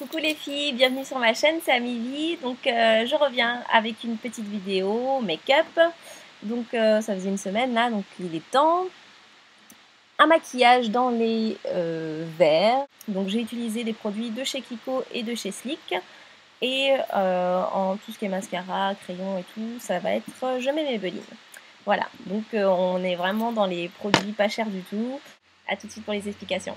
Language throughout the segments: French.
Coucou les filles, bienvenue sur ma chaîne, c'est Amivie. Donc je reviens avec une petite vidéo make-up. Donc ça faisait une semaine là, donc il est temps. Un maquillage dans les verres. Donc j'ai utilisé des produits de chez Kiko et de chez Sleek. Et en tout ce qui est mascara, crayon et tout, ça va être Je mets Maybelline. Voilà, donc on est vraiment dans les produits pas chers du tout. A tout de suite pour les explications.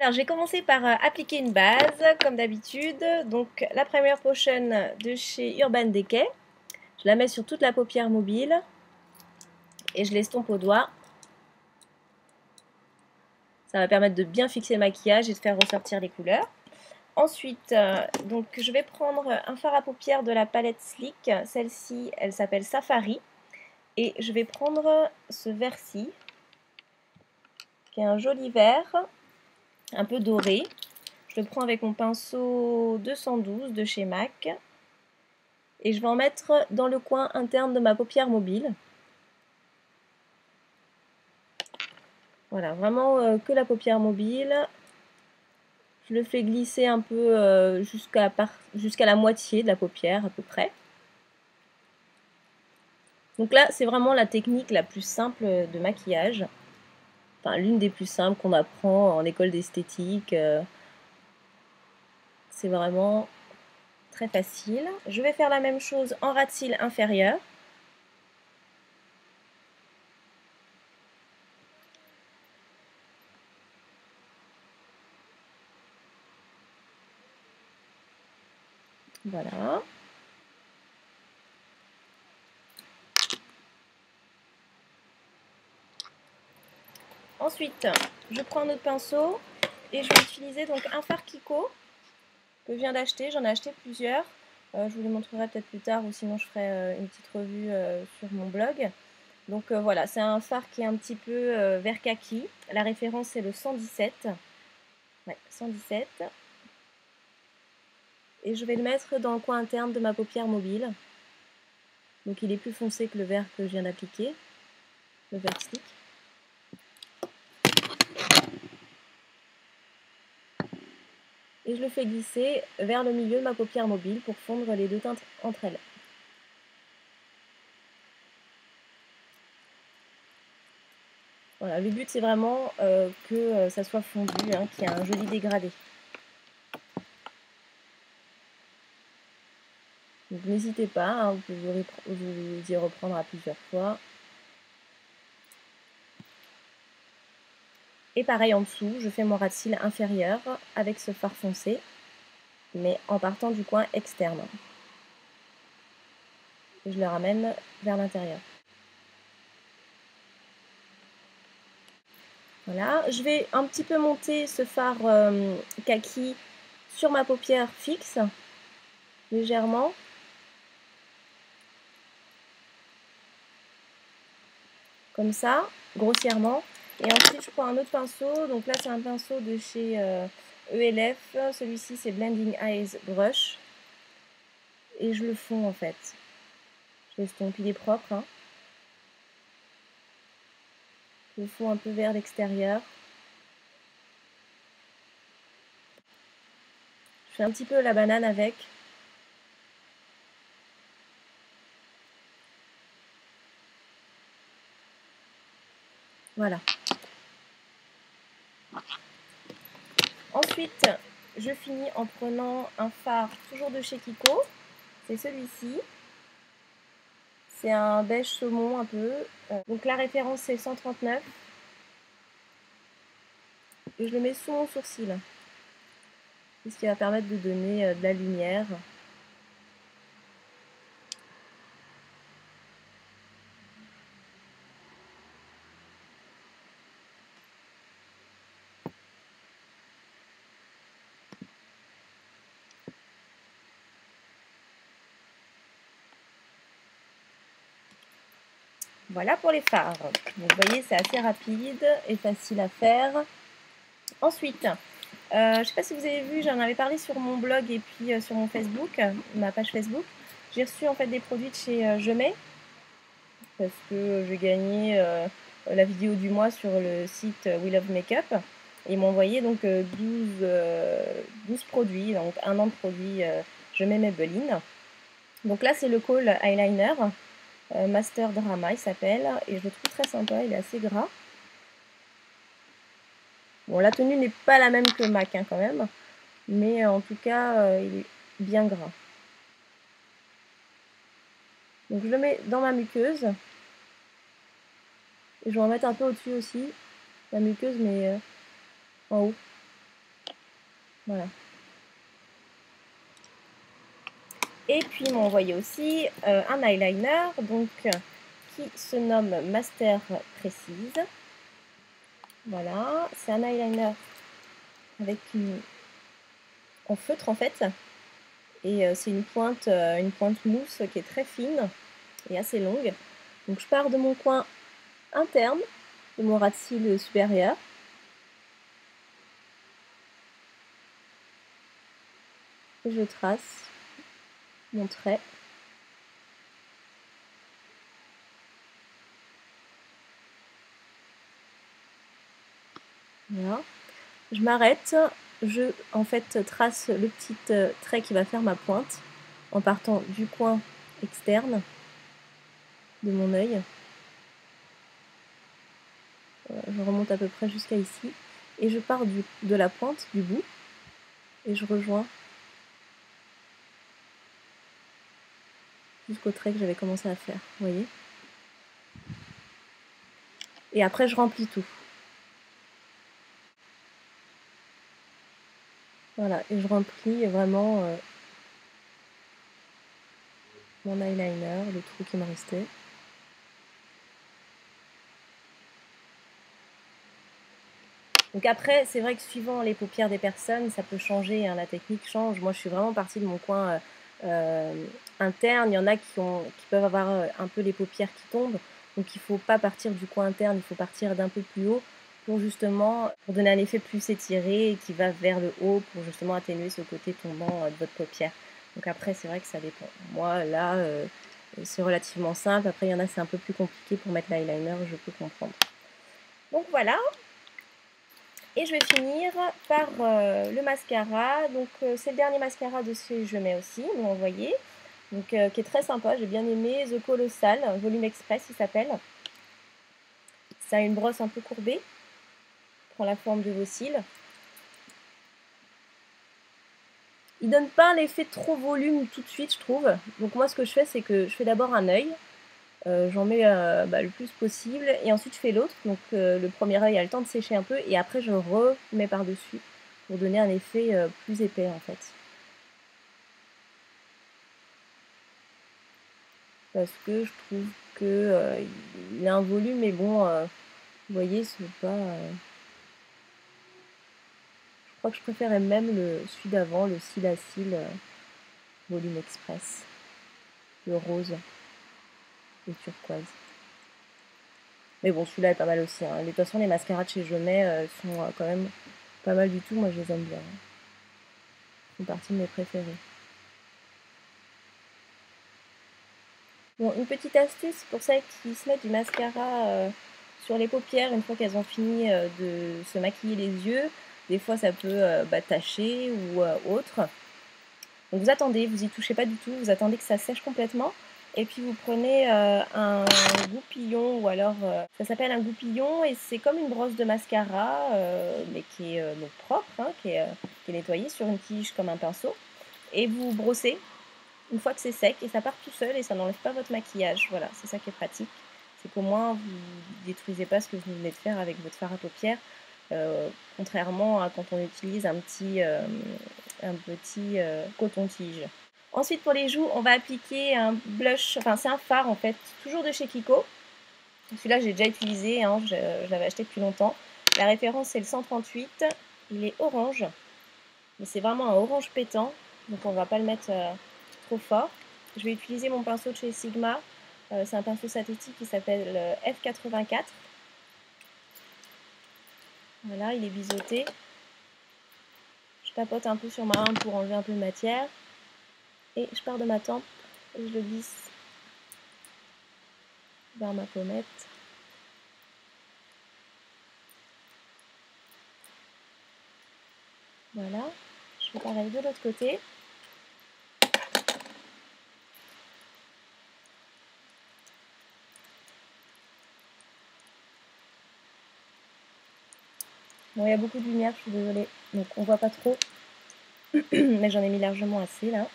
Alors, je vais commencer par appliquer une base, comme d'habitude. Donc, la première potion de chez Urban Decay. Je la mets sur toute la paupière mobile. Et je l'estompe au doigt. Ça va permettre de bien fixer le maquillage et de faire ressortir les couleurs. Ensuite, donc, je vais prendre un fard à paupières de la palette Sleek. Celle-ci, elle s'appelle Safari. Et je vais prendre ce vert-ci, qui est un joli vert, un peu doré. Je le prends avec mon pinceau 212 de chez MAC. Et je vais en mettre dans le coin interne de ma paupière mobile. Voilà, vraiment que la paupière mobile. Je le fais glisser un peu jusqu'à la moitié de la paupière à peu près. Donc là, c'est vraiment la technique la plus simple de maquillage. Enfin, l'une des plus simples qu'on apprend en école d'esthétique. C'est vraiment très facile. Je vais faire la même chose en ras de cils inférieur. Voilà. Ensuite, je prends un autre pinceau et je vais utiliser donc un fard Kiko que je viens d'acheter. J'en ai acheté plusieurs. Je vous les montrerai peut-être plus tard ou sinon je ferai une petite revue sur mon blog. Donc voilà, c'est un fard qui est un petit peu vert kaki. La référence c'est le 117. Ouais, 117. Et je vais le mettre dans le coin interne de ma paupière mobile. Donc il est plus foncé que le vert que je viens d'appliquer, le vert stick. Et je le fais glisser vers le milieu de ma paupière mobile pour fondre les deux teintes entre elles. Voilà, le but c'est vraiment que ça soit fondu, hein, qu'il y ait un joli dégradé. Donc n'hésitez pas, hein, vous pouvez vous y reprendre à plusieurs fois. Et pareil en dessous, je fais mon ras de cils inférieur avec ce fard foncé, mais en partant du coin externe. Et je le ramène vers l'intérieur. Voilà, je vais un petit peu monter ce fard kaki sur ma paupière fixe, légèrement. Comme ça, grossièrement. Et ensuite, je prends un autre pinceau. Donc là, c'est un pinceau de chez ELF. Celui-ci, c'est Blending Eyes Brush. Et je le fonds en fait. Je l'estompe, il est propre. Hein. Je le fonds un peu vers l'extérieur. Je fais un petit peu la banane avec. Voilà. Ensuite, je finis en prenant un fard toujours de chez Kiko. C'est celui-ci. C'est un beige saumon un peu. Donc la référence c'est 139. Et je le mets sous mon sourcil. C'est ce qui va permettre de donner de la lumière. Voilà pour les fards. Donc, vous voyez, c'est assez rapide et facile à faire. Ensuite, je ne sais pas si vous avez vu, j'en avais parlé sur mon blog et puis sur mon Facebook, ma page Facebook. J'ai reçu en fait des produits de chez Je mets parce que j'ai gagné la vidéo du mois sur le site We Love Makeup. Ils m'ont envoyé donc 12 produits, donc 1 an de produits Je mets Maybelline. Donc là c'est le Kohl Eyeliner, Master Drama il s'appelle, et je le trouve très sympa, il est assez gras. Bon, la tenue n'est pas la même que MAC hein, quand même, mais en tout cas il est bien gras. Donc je le mets dans ma muqueuse, et je vais en mettre un peu au-dessus aussi, la muqueuse, mais en haut. Voilà. Et puis ils m'ont envoyé aussi un eyeliner donc, qui se nomme Master Précise. Voilà, c'est un eyeliner avec en feutre en fait. Et c'est une pointe mousse qui est très fine et assez longue. Donc je pars de mon coin interne, de mon ras de cils supérieur. Et je trace mon trait. Voilà. Je m'arrête, je en fait trace le petit trait qui va faire ma pointe en partant du coin externe de mon œil. Je remonte à peu près jusqu'à ici et je pars de la pointe, du bout, et je rejoins jusqu'au trait que j'avais commencé à faire, vous voyez. Et après je remplis tout. Voilà, et je remplis vraiment mon eyeliner, le trou qui me restait. Donc après, c'est vrai que suivant les paupières des personnes, ça peut changer, hein, la technique change. Moi, je suis vraiment partie de mon coin interne. Il y en a qui peuvent avoir un peu les paupières qui tombent. Donc il ne faut pas partir du coin interne, il faut partir d'un peu plus haut pour justement donner un effet plus étiré et qui va vers le haut pour justement atténuer ce côté tombant de votre paupière. Donc après, c'est vrai que ça dépend. Moi, là, c'est relativement simple. Après, il y en a, c'est un peu plus compliqué pour mettre l'eyeliner, je peux comprendre. Donc voilà. Et je vais finir par le mascara. Donc c'est le dernier mascara de chez Je mets aussi, ils m'ont envoyé. Donc qui est très sympa, j'ai bien aimé. The Colossal, Volume Express il s'appelle. Ça a une brosse un peu courbée, prend la forme de vos cils. Il donne pas l'effet trop volume tout de suite, je trouve. Donc moi ce que je fais, c'est que je fais d'abord un œil. J'en mets le plus possible et ensuite je fais l'autre, donc le premier œil a le temps de sécher un peu et après je remets par dessus pour donner un effet plus épais en fait, parce que je trouve que il a un volume, mais bon, vous voyez, c'est pas je crois que je préférais même celui d'avant, le cil à cils Volume Express, le rose et turquoise. Mais bon, celui-là est pas mal aussi, hein. De toute façon, les mascaras de chez Je mets sont quand même pas mal du tout. Moi, je les aime bien. Ils font partie de mes préférés. Bon, une petite astuce pour celles qui se mettent du mascara sur les paupières une fois qu'elles ont fini de se maquiller les yeux. Des fois, ça peut tacher ou autre. Donc vous attendez, vous y touchez pas du tout, vous attendez que ça sèche complètement. Et puis vous prenez un goupillon, ou alors ça s'appelle un goupillon et c'est comme une brosse de mascara, mais qui est donc propre, hein, qui est nettoyée sur une tige comme un pinceau. Et vous brossez une fois que c'est sec et ça part tout seul et ça n'enlève pas votre maquillage. Voilà, c'est ça qui est pratique. C'est qu'au moins vous ne détruisez pas ce que vous venez de faire avec votre fard à paupières. Contrairement à quand on utilise un petit coton-tige. Ensuite pour les joues, on va appliquer un blush, enfin c'est un fard en fait, toujours de chez Kiko. Celui-là j'ai déjà utilisé, hein, je l'avais acheté depuis longtemps. La référence c'est le 138, il est orange, mais c'est vraiment un orange pétant, donc on ne va pas le mettre trop fort. Je vais utiliser mon pinceau de chez Sigma, c'est un pinceau synthétique qui s'appelle F84. Voilà, il est biseauté. Je tapote un peu sur ma main pour enlever un peu de matière. Et je pars de ma tempe et je le glisse vers ma pommette. Voilà, je fais pareil de l'autre côté. Bon, il y a beaucoup de lumière, je suis désolée, donc on voit pas trop, mais j'en ai mis largement assez là.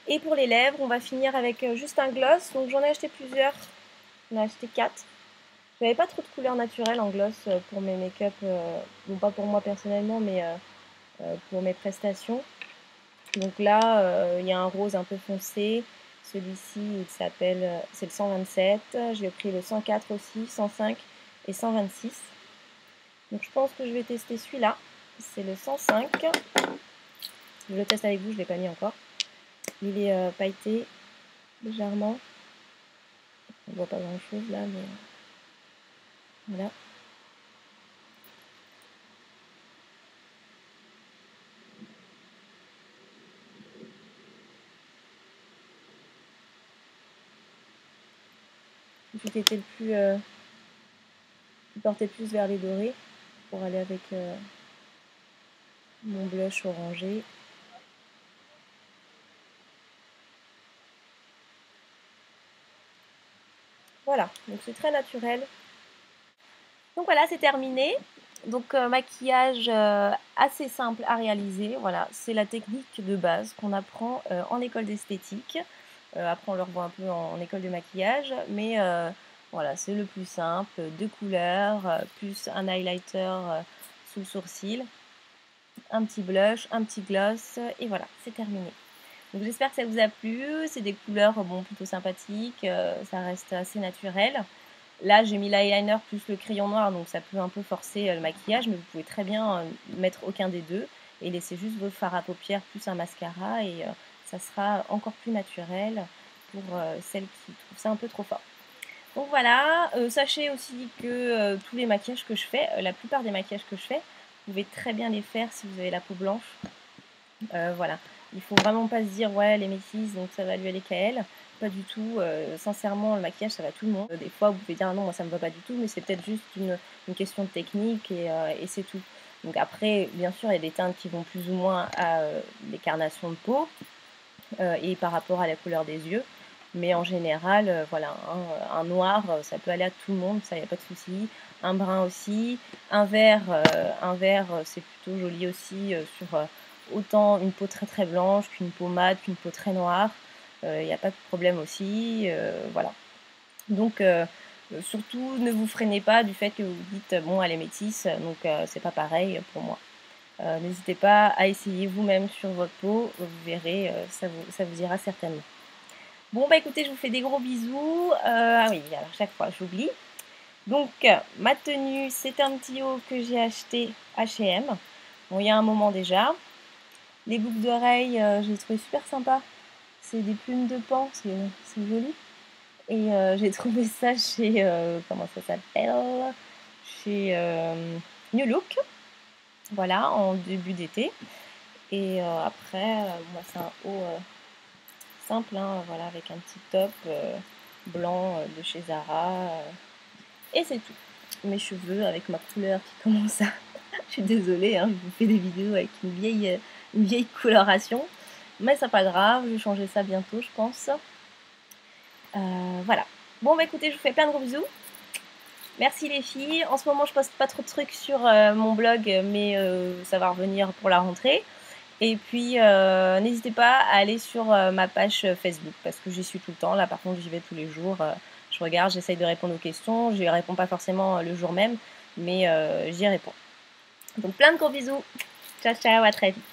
Et pour les lèvres, on va finir avec juste un gloss. Donc j'en ai acheté plusieurs, j'en ai acheté 4. J'avais pas trop de couleurs naturelles en gloss pour mes make-up, bon pas pour moi personnellement, mais pour mes prestations. Donc là, il y a un rose un peu foncé. Celui-ci, il s'appelle, c'est le 127. J'ai pris le 104 aussi, 105 et 126. Donc je pense que je vais tester celui-là. C'est le 105. Je le teste avec vous, je ne l'ai pas mis encore. Il est pailleté légèrement. On ne voit pas grand-chose là, mais voilà. Tout était le plus... il portait plus vers les dorés pour aller avec mon blush orangé. Voilà, donc c'est très naturel. Donc voilà, c'est terminé. Donc maquillage assez simple à réaliser. Voilà, c'est la technique de base qu'on apprend en école d'esthétique. Après, on le revoit un peu en école de maquillage, mais voilà, c'est le plus simple. 2 couleurs, plus un highlighter sous le sourcil, un petit blush, un petit gloss, et voilà, c'est terminé. Donc j'espère que ça vous a plu. C'est des couleurs bon, plutôt sympathiques, ça reste assez naturel. Là, j'ai mis l'eyeliner plus le crayon noir, donc ça peut un peu forcer le maquillage, mais vous pouvez très bien mettre aucun des deux et laisser juste votre fard à paupières plus un mascara et ça sera encore plus naturel pour celles qui trouvent ça un peu trop fort. Donc voilà, sachez aussi que tous les maquillages que je fais, la plupart des maquillages que je fais, vous pouvez très bien les faire si vous avez la peau blanche. Voilà, il faut vraiment pas se dire ouais les métisses donc ça va lui aller qu'à elle. Pas du tout, sincèrement le maquillage ça va tout le monde. Des fois vous pouvez dire ah non moi ça me va pas du tout, mais c'est peut-être juste une question de technique et c'est tout. Donc après bien sûr il y a des teintes qui vont plus ou moins à les carnations de peau et par rapport à la couleur des yeux. Mais en général, voilà, un noir, ça peut aller à tout le monde, ça, il n'y a pas de souci. Un brun aussi. Un vert, c'est plutôt joli aussi sur autant une peau très très blanche qu'une peau mate, qu'une peau très noire. Il n'y a pas de problème aussi. Voilà. Donc, surtout, ne vous freinez pas du fait que vous dites, bon, elle est métisse, donc c'est pas pareil pour moi. N'hésitez pas à essayer vous-même sur votre peau, vous verrez, ça vous ira certainement. Bon bah écoutez, je vous fais des gros bisous. Ah oui, alors chaque fois j'oublie. Donc ma tenue, c'est un petit haut que j'ai acheté H&M. Bon, il y a un moment déjà. Les boucles d'oreilles, j'ai trouvé super sympa. C'est des plumes de pan, c'est joli. Et j'ai trouvé ça chez, comment ça s'appelle? Chez New Look. Voilà, en début d'été. Et après, moi c'est un haut simple, hein, voilà, avec un petit top blanc de chez Zara. Et c'est tout. Mes cheveux avec ma couleur qui commence à... Je suis désolée, hein, je vous fais des vidéos avec une vieille coloration. Mais c'est pas grave, je vais changer ça bientôt, je pense. Voilà. Bon, bah écoutez, je vous fais plein de gros bisous. Merci les filles. En ce moment, je poste pas trop de trucs sur mon blog, mais ça va revenir pour la rentrée. Et puis, n'hésitez pas à aller sur ma page Facebook, parce que j'y suis tout le temps. Là, par contre, j'y vais tous les jours. Je regarde, j'essaye de répondre aux questions. Je ne réponds pas forcément le jour même, mais j'y réponds. Donc, plein de gros bisous. Ciao, ciao, à très vite.